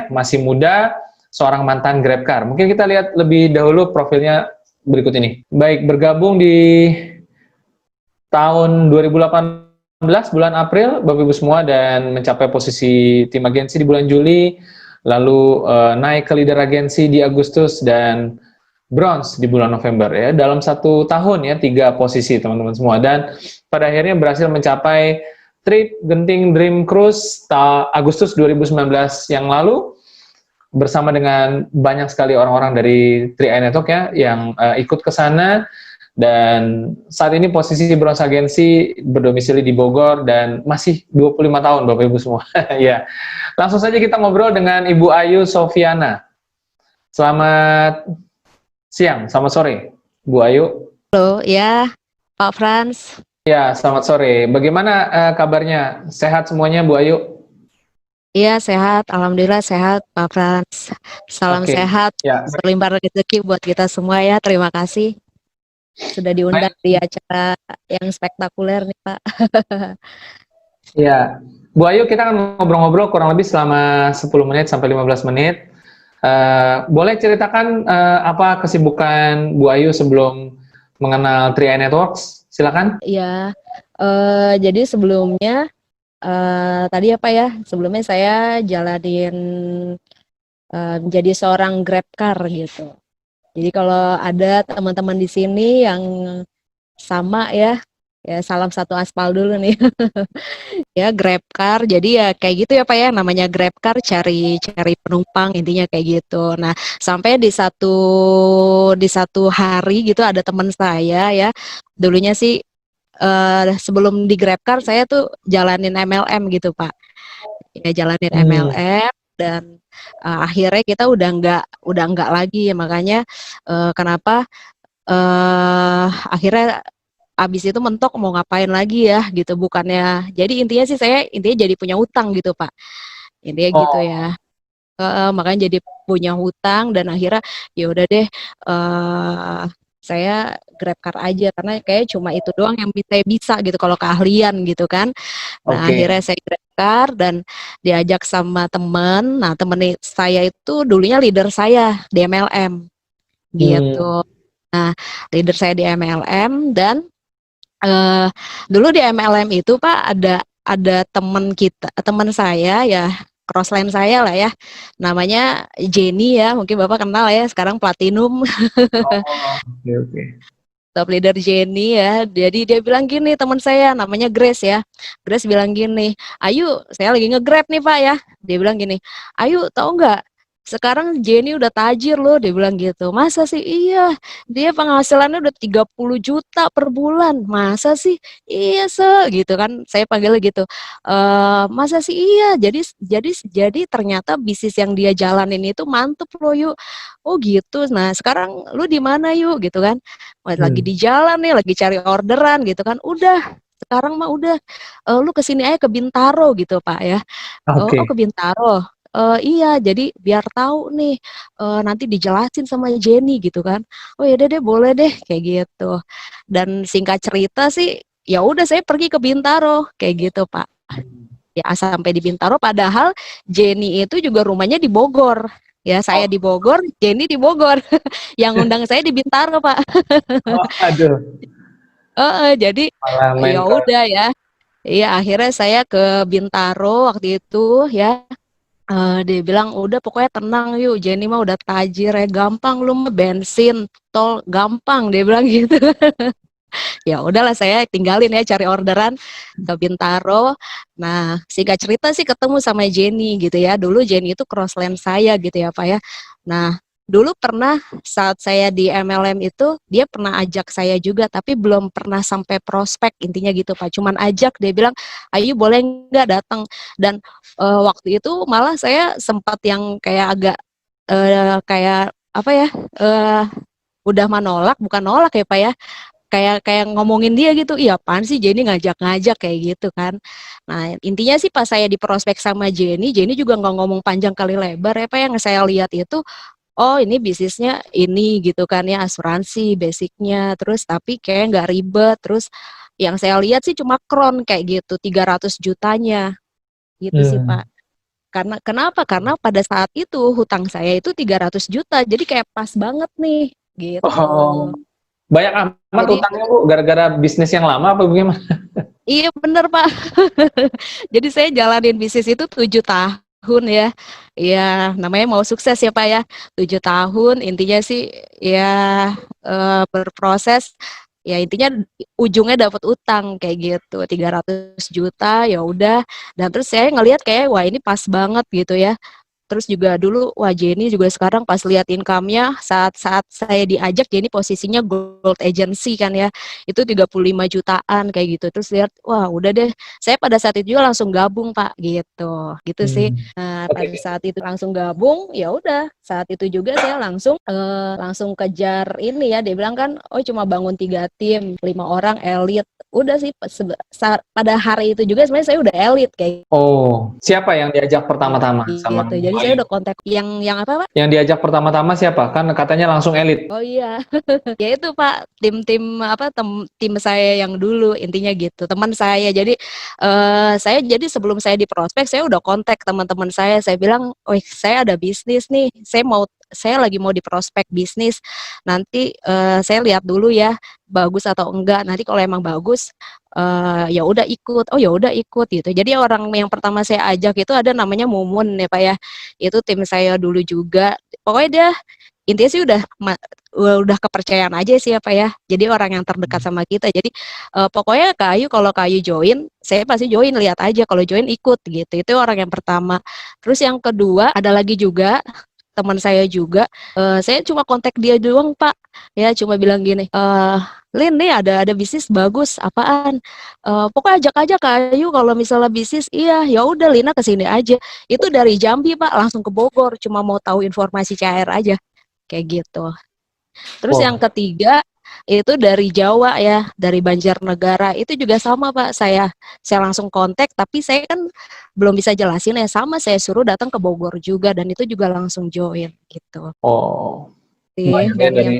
masih muda, seorang mantan GrabCar. Mungkin kita lihat lebih dahulu profilnya berikut ini. Baik, bergabung di tahun 2018 bulan April, Bapak Ibu semua, dan mencapai posisi tim agensi di bulan Juli, lalu naik ke leader agensi di Agustus, dan bronze di bulan November ya. Dalam 1 tahun ya, 3 posisi teman-teman semua, dan pada akhirnya berhasil mencapai trip Genting Dream Cruise Agustus 2019 yang lalu, bersama dengan banyak sekali orang-orang dari 3i Network ya yang ikut ke sana. Dan saat ini posisi bronze agensi berdomisili di Bogor dan masih 25 tahun Bapak Ibu semua. Ya. Langsung saja kita ngobrol dengan Ibu Ayu Sofiana. Selamat siang, selamat sore Bu Ayu. Halo, ya Pak Frans. Ya, selamat sore. Bagaimana kabarnya? Sehat semuanya Bu Ayu? Iya, sehat. Alhamdulillah sehat Pak Frans. Salam sehat, ya. berlimpah rezeki buat kita semua ya. Terima kasih sudah diundang di acara yang spektakuler nih Pak. Ya, Bu Ayu, kita akan ngobrol-ngobrol kurang lebih selama 10 menit sampai 15 menit. Boleh ceritakan apa kesibukan Bu Ayu sebelum mengenal 3i Networks? Silakan. Iya, jadi sebelumnya tadi apa ya? Sebelumnya saya jalanin menjadi seorang GrabCar gitu. Jadi kalau ada teman-teman di sini yang sama ya salam satu aspal dulu nih. Ya GrabCar, jadi ya kayak gitu ya Pak ya, namanya GrabCar, cari penumpang, intinya kayak gitu. Nah sampai di satu hari gitu ada teman saya ya, dulunya sih sebelum di GrabCar saya tuh jalanin MLM gitu Pak, ya jalanin MLM. Dan akhirnya kita udah nggak lagi ya, makanya kenapa akhirnya abis itu mentok mau ngapain lagi ya gitu, bukannya, jadi intinya sih saya jadi punya utang gitu Pak, intinya gitu ya. Makanya jadi punya hutang dan akhirnya ya udah deh, saya GrabCar aja karena kayak cuma itu doang yang saya bisa gitu kalau keahlian gitu kan. Nah akhirnya saya GrabCar dan diajak sama temen. Nah temen saya itu dulunya leader saya di MLM gitu. Nah leader saya di MLM, dan dulu di MLM itu Pak ada teman saya ya, crossline saya lah ya, namanya Jenny ya, mungkin Bapak kenal ya, sekarang platinum. Oke. Top leader Jenny ya, jadi dia bilang gini, teman saya namanya Grace ya, Grace bilang gini, Ayu, saya lagi nge-grab nih Pak ya, dia bilang gini, Ayu tahu nggak, sekarang Jenny udah tajir loh, dia bilang gitu. Masa sih? Iya, dia penghasilannya udah 30 juta per bulan. Masa sih? Iya gitu kan, saya panggil gitu. Masa sih? Iya, jadi ternyata bisnis yang dia jalanin itu mantep loh Yuk. Oh gitu, nah sekarang lu di mana Yuk gitu kan, lagi di jalan nih, lagi cari orderan gitu kan. Udah, sekarang mah udah, lu kesini aja ke Bintaro gitu Pak ya. Oh ke Bintaro. Iya, jadi biar tahu nih, nanti dijelasin sama Jenny gitu kan. Oh ya deh boleh deh kayak gitu. Dan singkat cerita sih, ya udah saya pergi ke Bintaro kayak gitu Pak. Ya sampai di Bintaro, padahal Jenny itu juga rumahnya di Bogor. Ya saya di Bogor, Jenny di Bogor. Yang undang saya di Bintaro Pak. Aduh. Jadi ya udah ya. Iya akhirnya saya ke Bintaro waktu itu ya. Dia bilang udah pokoknya tenang Yuk, Jenny mah udah tajir ya, gampang lu mah bensin tol gampang, dia bilang gitu. Ya udahlah saya tinggalin ya cari orderan ke Bintaro. Nah singkat cerita sih ketemu sama Jenny gitu ya, dulu Jenny itu crossline saya gitu ya Pak ya. Nah dulu pernah saat saya di MLM itu dia pernah ajak saya juga, tapi belum pernah sampai prospek, intinya gitu Pak, cuman ajak, dia bilang Ayu boleh nggak datang. Dan waktu itu malah saya sempat yang kayak agak kayak apa ya, udah menolak, bukan nolak ya Pak ya, kayak ngomongin dia gitu, iya apaan sih Jenny ngajak-ngajak kayak gitu kan. Nah intinya sih pas saya di prospek sama Jenny juga nggak ngomong panjang kali lebar ya Pak, yang saya lihat itu oh ini bisnisnya ini gitu kan ya, asuransi basicnya, terus tapi kayak nggak ribet, terus yang saya lihat sih cuma kron kayak gitu 300 jutanya gitu sih Pak. Karena kenapa? Karena pada saat itu hutang saya itu 300 juta, jadi kayak pas banget nih, gitu. Oh, banyak amat Jadi utangnya Bu, gara-gara bisnis yang lama apa bagaimana? iya bener Pak. Jadi saya jalanin bisnis itu 7 tahun ya. Ya namanya mau sukses ya Pak ya. 7 tahun intinya sih ya berproses. Ya intinya ujungnya dapat utang kayak gitu 300 juta ya udah. Dan terus saya ngelihat kayak wah ini pas banget gitu ya. Terus juga dulu, wah Jenny juga sekarang pas lihat income-nya saat-saat saya diajak, Jenny posisinya gold agency kan ya, itu 35 jutaan kayak gitu. Terus lihat, wah udah deh, saya pada saat itu juga langsung gabung Pak, gitu sih. Hmm. Nah pada Oke. saat itu langsung gabung, ya udah saat itu juga saya langsung kejar ini ya, dia bilang kan, oh cuma bangun 3 tim, 5 orang elit. Udah sih pada hari itu juga sebenarnya saya udah elit kayak Oh, siapa yang diajak pertama-tama sama gitu. Bu Jadi saya Ayu? udah kontak yang apa Pak? Yang diajak pertama-tama siapa? Kan katanya langsung elit. Oh iya, ya itu Pak, tim-tim apa tim saya yang dulu intinya gitu, teman saya. Jadi saya jadi sebelum saya di prospek, saya udah kontak teman-teman saya bilang, "Oh, saya ada bisnis nih, saya lagi mau di prospek bisnis. Nanti saya lihat dulu ya, bagus atau enggak. Nanti kalau emang bagus, ya udah ikut. Oh ya udah ikut gitu. Jadi orang yang pertama saya ajak itu ada namanya Mumun ya Pak ya. Itu tim saya dulu juga. Pokoknya dia intinya sih udah kepercayaan aja sih apa ya. Jadi orang yang terdekat sama kita. Jadi pokoknya kalau Kayu join, saya pasti join, lihat aja kalau join ikut gitu. Itu orang yang pertama. Terus yang kedua ada lagi juga teman saya juga, saya cuma kontak dia doang Pak. Ya cuma bilang gini, Lin nih ada bisnis bagus, apaan? Pokoknya ajak aja Kayu kalau misalnya bisnis, iya ya udah Lina kesini aja. Itu dari Jambi Pak, langsung ke Bogor, cuma mau tahu informasi CR aja kayak gitu. Terus yang Wah, ketiga itu dari Jawa ya, dari Banjarnegara. Itu juga sama Pak, saya langsung kontak tapi saya kan belum bisa jelasin ya, sama saya suruh datang ke Bogor juga dan itu juga langsung join gitu. oh, Sih, banyak ya dan yang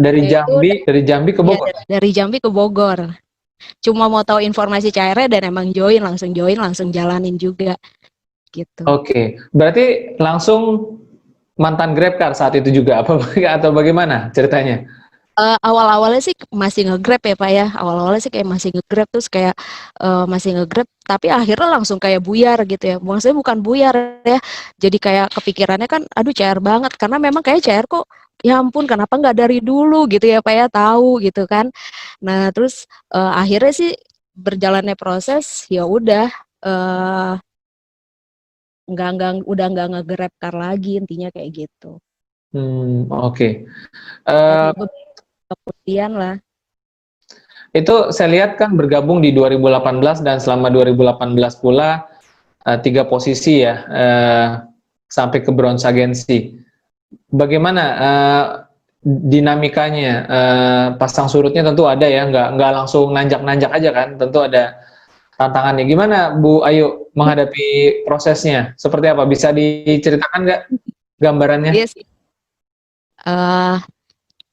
dari itu Jambi ke ya Bogor. dari Jambi ke Bogor. Cuma mau tahu informasi CR dan emang join, langsung jalanin juga gitu. Oke, berarti langsung mantan GrabCar saat itu juga apa atau bagaimana ceritanya? Awal-awalnya sih masih nge-Grab ya Pak ya, awal-awalnya sih kayak masih nge-Grab terus kayak, masih nge-Grab tapi akhirnya langsung kayak buyar gitu ya, maksudnya bukan buyar ya, jadi kayak kepikirannya kan aduh CR banget karena memang kayak CR kok, ya ampun kenapa nggak dari dulu gitu ya Pak ya, tahu gitu kan. Nah terus, akhirnya sih berjalannya proses ya udah, eee, udah nggak nge-Grab car lagi intinya kayak gitu. Oke. Baru Eh, kemudian lah. itu saya lihat kan bergabung di 2018 dan selama 2018 pula 3 posisi ya, sampai ke bronze agensi. Bagaimana dinamikanya? Pasang surutnya tentu ada ya, nggak langsung nanjak-nanjak aja kan, tentu ada tantangannya. Gimana Bu Ayu menghadapi prosesnya? Seperti apa? Bisa diceritakan nggak gambarannya? Iya sih. eh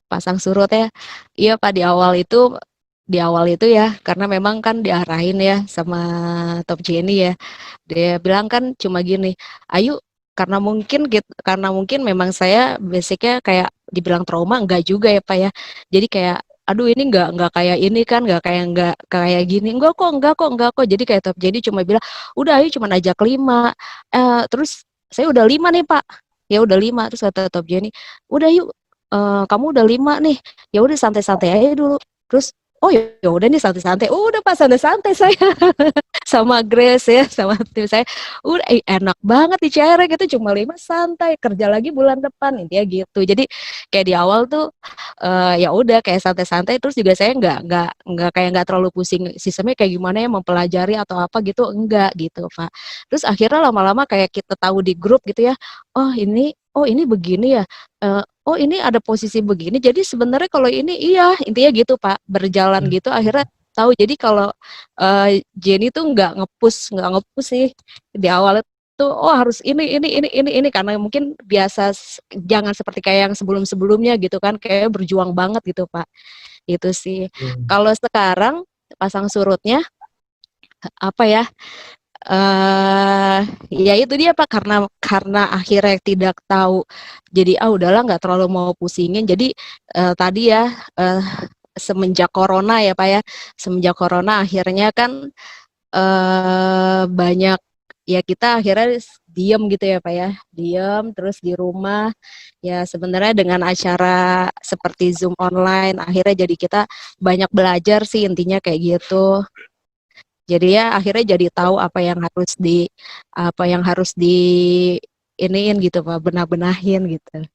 Pasang surut ya. Iya Pak, di awal itu ya, karena memang kan diarahin ya sama Top Jenny ya. Dia bilang kan cuma gini, "Ayu, karena mungkin memang saya basicnya kayak dibilang trauma enggak juga ya Pak ya. Jadi kayak aduh ini enggak kayak ini kan, enggak kayak gini. Enggak kok. Jadi kayak Top Jenny cuma bilang, "Udah Ayu cuma ajak 5." Terus saya udah 5 nih Pak. Ya udah 5 terus kata Top Jenny, "Udah yuk kamu udah 5 nih, ya udah santai-santai aja dulu." Terus, oh ya udah nih santai-santai, udah Pak santai-santai saya sama Grace ya, sama tim saya, udah enak banget di CR gitu, cuma 5 santai, kerja lagi bulan depan, intinya gitu. Jadi kayak di awal tuh ya udah kayak santai-santai, terus juga saya nggak terlalu pusing sistemnya kayak gimana ya, mempelajari atau apa gitu, enggak gitu Pak. Terus akhirnya lama-lama kayak kita tahu di grup gitu ya, oh ini begini ya, oh ini ada posisi begini, jadi sebenarnya kalau ini iya, intinya gitu Pak, berjalan gitu akhirnya tahu. Jadi kalau Jenny tuh nggak ngepush sih di awal tuh, oh harus ini karena mungkin biasa jangan seperti kayak yang sebelum-sebelumnya gitu kan, kayak berjuang banget gitu Pak. Itu sih. Hmm. Kalau sekarang pasang surutnya apa ya? Ya itu dia Pak, karena akhirnya tidak tahu, jadi udahlah nggak terlalu mau pusingin. Jadi tadi ya, semenjak corona ya Pak ya, semenjak corona akhirnya kan banyak ya, kita akhirnya diem gitu ya Pak ya, diem terus di rumah. Ya sebenarnya dengan acara seperti Zoom online akhirnya jadi kita banyak belajar sih, intinya kayak gitu. Jadi ya akhirnya jadi tahu apa yang harus di iniin gitu Pak, benah-benahin gitu.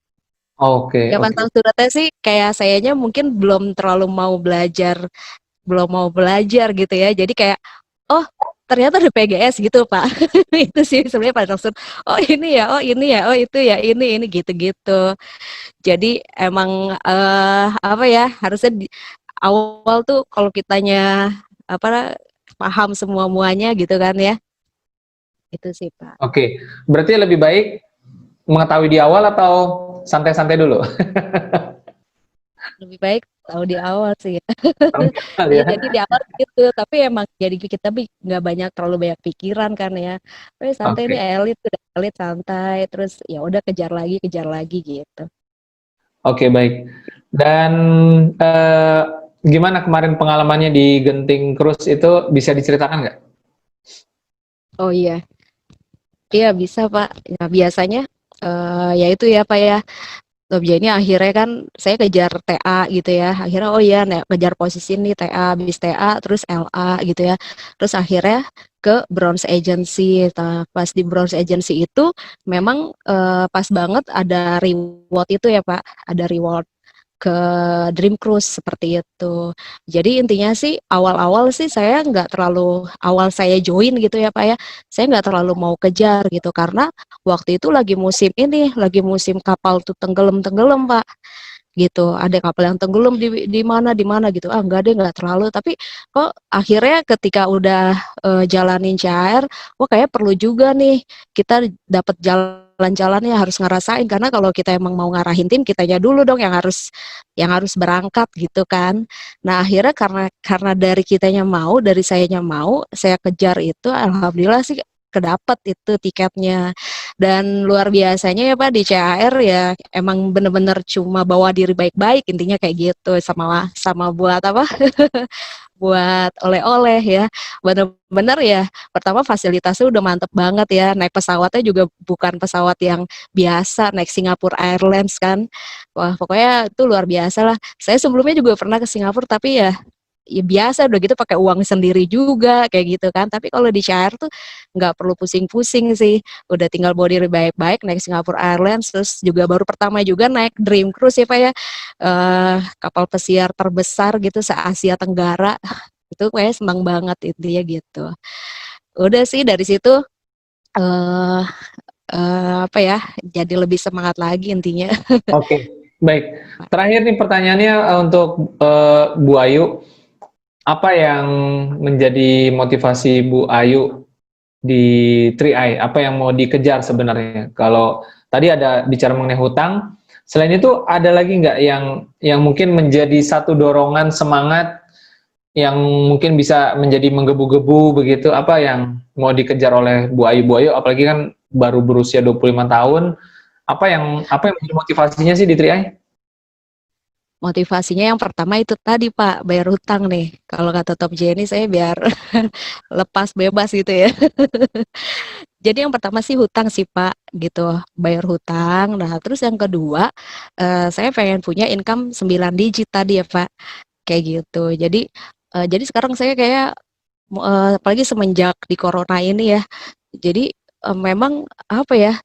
Oke, Ya pas oke. suratnya sih kayak sayanya mungkin belum mau belajar gitu ya. Jadi kayak, oh ternyata ada PGS gitu Pak. Itu sih sebenarnya pada langsung, oh ini ya, oh ini ya, oh itu ya, ini gitu-gitu. Jadi emang apa ya, harusnya di awal tuh kalau kitanya apa, paham semua muanya gitu kan ya. Itu sih Pak. Oke, berarti lebih baik mengetahui di awal atau santai-santai dulu? Lebih baik tahu di awal sih ya. Santai Ya ya. jadi di awal gitu, tapi emang jadi kita nggak terlalu banyak pikiran kan ya. Santai nih, Oke, elit udah elit santai, terus ya udah kejar lagi gitu. oke baik. Dan eh, gimana kemarin pengalamannya di Genting Cruise itu bisa diceritakan nggak? Oh iya, iya bisa Pak. Nah biasanya ya itu ya Pak ya. Jadinya akhirnya kan saya kejar TA gitu ya. Akhirnya oh iya kejar posisi nih TA, habis TA terus LA gitu ya. Terus akhirnya ke Bronze Agency. Nah, pas di Bronze Agency itu memang pas banget ada reward itu ya Pak. Ada reward ke Dream Cruise seperti itu. Jadi intinya sih awal-awal sih saya nggak terlalu, awal saya join gitu ya Pak ya, saya nggak terlalu mau kejar gitu karena waktu itu lagi musim kapal tuh tenggelam-tenggelam Pak gitu. Ada kapal yang tenggelam di mana gitu. Enggak deh, nggak terlalu. Tapi kok akhirnya ketika udah jalanin CHR, wah kayak perlu juga nih kita dapat jalan-jalannya, harus ngerasain, karena kalau kita emang mau ngarahin tim, kitanya dulu dong yang harus berangkat gitu kan. Nah, akhirnya karena dari sayanya mau, saya kejar itu, alhamdulillah sih kedapat itu tiketnya. Dan luar biasanya ya Pak, di CAR ya emang bener-bener cuma bawa diri baik-baik, intinya kayak gitu, sama sama buat apa, buat oleh-oleh ya. Bener-bener ya, pertama fasilitasnya udah mantep banget ya, naik pesawatnya juga bukan pesawat yang biasa, naik Singapore Airlines kan. Wah pokoknya itu luar biasa lah. Saya sebelumnya juga pernah ke Singapura, tapi ya biasa udah gitu pakai uang sendiri juga kayak gitu kan. Tapi kalau di Shire tuh nggak perlu pusing-pusing sih, udah tinggal bawa diri baik-baik, naik Singapore Airlines. Terus juga baru pertama juga naik Dream Cruise ya Pak ya, kapal pesiar terbesar gitu se Asia Tenggara. Itu kayak senang banget intinya gitu. Udah sih dari situ eh apa ya, jadi lebih semangat lagi intinya. Oke, baik. Terakhir nih pertanyaannya untuk Bu Ayu, apa yang menjadi motivasi Bu Ayu di 3i? Apa yang mau dikejar sebenarnya? Kalau tadi ada bicara mengenai hutang, selain itu ada lagi nggak yang mungkin menjadi satu dorongan semangat yang mungkin bisa menjadi menggebu-gebu begitu? Apa yang mau dikejar oleh Bu Ayu? Bu Ayu apalagi kan baru berusia 25 tahun, apa yang menjadi motivasinya sih di 3i? Motivasinya yang pertama itu tadi Pak, bayar hutang nih. Kalau kata Top Jenny saya biar lepas bebas gitu ya. Jadi yang pertama sih hutang sih Pak, gitu, bayar hutang. Nah terus yang kedua, saya pengen punya income 9 digit tadi ya Pak, kayak gitu. Jadi sekarang saya kayak, apalagi semenjak di corona ini ya, jadi memang apa ya,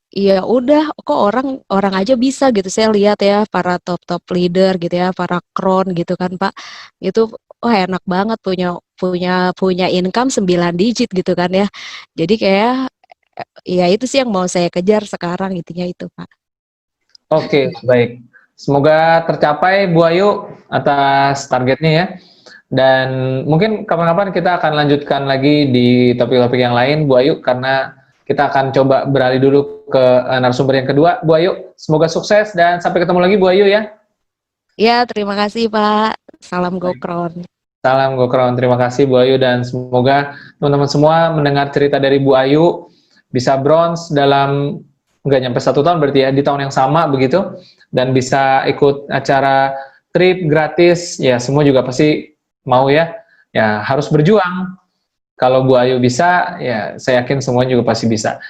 iya udah kok orang orang aja bisa gitu, saya lihat ya para top-top leader gitu ya, para kron gitu kan Pak, itu wah enak banget punya punya punya income 9 digit gitu kan ya. Jadi kayak ya itu sih yang mau saya kejar sekarang, intinya itu Pak. Oke, baik. Semoga tercapai Bu Ayu atas targetnya ya. Dan mungkin kapan-kapan kita akan lanjutkan lagi di topik-topik yang lain Bu Ayu, karena kita akan coba beralih dulu ke narasumber yang kedua. Bu Ayu, semoga sukses dan sampai ketemu lagi Bu Ayu ya. Ya terima kasih Pak, salam Baik. gokron. Salam Gokron, terima kasih Bu Ayu, dan semoga teman-teman semua mendengar cerita dari Bu Ayu bisa bronze dalam nggak nyampe 1 tahun berarti ya, di tahun yang sama begitu, dan bisa ikut acara trip gratis ya. Semua juga pasti mau ya, ya harus berjuang. Kalau Bu Ayu bisa, ya saya yakin semua juga pasti bisa.